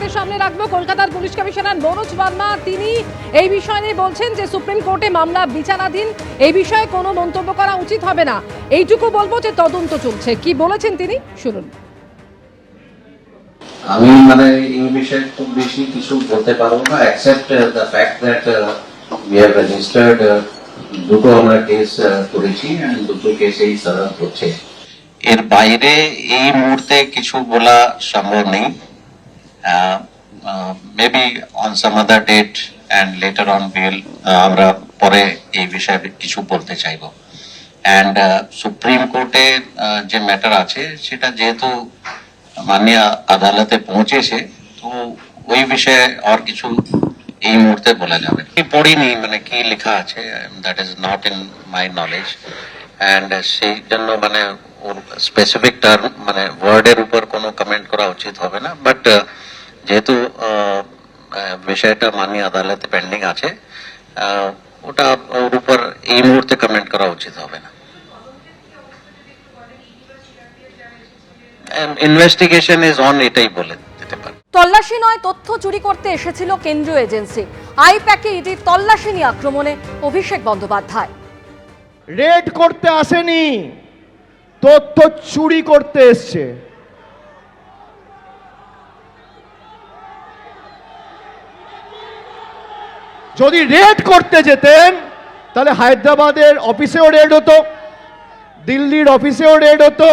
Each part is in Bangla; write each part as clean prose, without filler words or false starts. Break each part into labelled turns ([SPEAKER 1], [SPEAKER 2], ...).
[SPEAKER 1] আপনাদের সামনে রাখবো কলকাতার পুলিশ কমিশনার মনোজ বার্মা। তিনি এই বিষয় নিয়ে বলছেন যে সুপ্রিম কোর্টে মামলা বিচারাধীন, এই বিষয়ে কোনো মন্তব্য করা উচিত হবে না। এইটুকু বলবো যে তদন্ত চলছে। কি বলেছেন তিনি, শুনুন।
[SPEAKER 2] আমি এই বিষয়ে খুব বেশি কিছু বলতে পারবো না, except the fact that we have registered দুটো আমরা কেস করেছি এন্ড দুটো কেসেই তদন্ত হচ্ছে। এর বাইরে এই মুহূর্তে কিছু বলা সম্ভব নেই। Maybe on some other date and later on will আমরা পরে এই বিষয়ে কিছু বলতে চাইবো। এন্ড সুপ্রিম কোর্টে যে ম্যাটার আছে সেটা যেহেতু মাননীয় আদালতে পৌঁছেছে, তো ওই বিষয়ে আর কিছু এই মুহূর্তে বলা যাবে না। পড়িনি কি লেখা আছে, that is not in my knowledge, and সেই জন্য ওর স্পেসিফিক টার্ম ওয়ার্ডের উপর কোনো কমেন্ট করা উচিত হবে না। বাট যেহেতু বিষয়টা মাননীয় আদালতে পেন্ডিং আছে, ওটা ওর উপর এই মুহূর্তে কমেন্ট করা উচিত হবে না। ইনভেস্টিগেশন ইজ অন, এটাই বলে দিতে পারে।
[SPEAKER 3] তল্লাশি নয়, তথ্য চুরি করতে এসেছিল কেন্দ্রীয় এজেন্সি। আইপ্যাকে ইডির তল্লাশি নিয়ে আক্রমণে অভিষেক বন্দ্যোপাধ্যায়।
[SPEAKER 4] রেড করতে আসেনি, তথ্য চুরি করতে এসছে। যদি রেড করতে যেতেন তাহলে হায়দ্রাবাদের অফিসেও রেড হতো, দিল্লির অফিসেও রেড হতো,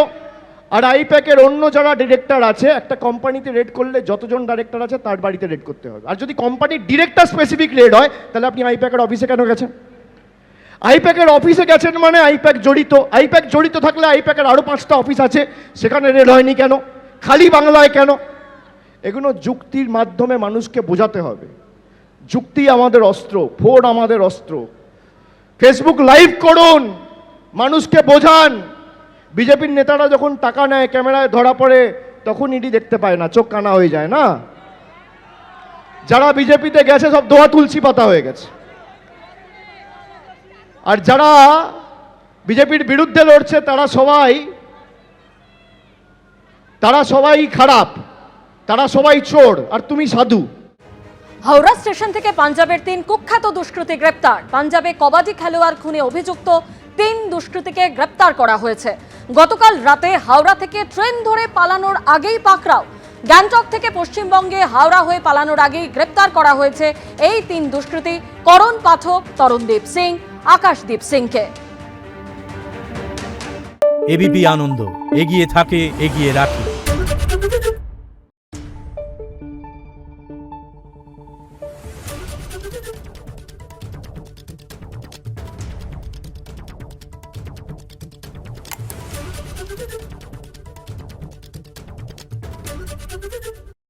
[SPEAKER 4] আর আইপ্যাকের অন্য যারা ডিরেক্টর আছে, একটা কোম্পানিতে রেড করলে যতজন ডাইরেক্টর আছে তার বাড়িতে রেড করতে হবে। আর যদি কোম্পানির ডিরেক্টর স্পেসিফিক রেড হয় তাহলে আপনি আইপ্যাকের অফিসে কেন গেছেন? আইপ্যাকের অফিসে গেছেন মানে আইপ্যাক জড়িত। আইপ্যাক জড়িত থাকলে আইপ্যাকের আরও 5টা অফিস আছে, সেখানে রেড হয়নি কেন? খালি বাংলায় কেন? এগুলো যুক্তির মাধ্যমে মানুষকে বোঝাতে হবে। যুক্তি আমাদের অস্ত্র, ফোন আমাদের অস্ত্র। ফেসবুক লাইভ করুন, মানুষকে বোঝান। বিজেপির নেতারা যখন টাকা নেয়, ক্যামেরায় ধরা পড়ে, তখন ইডি দেখতে পায় না, চোখ কানা হয়ে যায় না? যারা বিজেপিতে গেছে সব দোয়া তুলসী পাতা হয়ে গেছে। আর যারা বিজেপির বিরুদ্ধে লড়ছে তারা সবাই খারাপ, তারা সবাই চোর, আর তুমি সাধু।
[SPEAKER 3] হাওড়া স্টেশন থেকে পাঞ্জাবের 3 কুখ্যাত দুষ্কৃতী গ্রেপ্তার। পাঞ্জাবে কবাডি খেলোয়াড় খুনে অভিযুক্ত 3 দুষ্কৃতীকে গ্রেপ্তার করা হয়েছে। গতকাল রাতে হাওড়া থেকে ট্রেন ধরে পালানোর আগেই পাকড়াও। গ্যাংটক থেকে পশ্চিমবঙ্গে হাওড়া হয়ে পালানোর আগেই গ্রেপ্তার করা হয়েছে এই 3 দুষ্কৃতী, করণ পাঠক, তরণদীপ সিং, আকাশদীপ সিংকে।
[SPEAKER 5] এবিপি আনন্দ, এগিয়ে থাকে, এগিয়ে রাখে।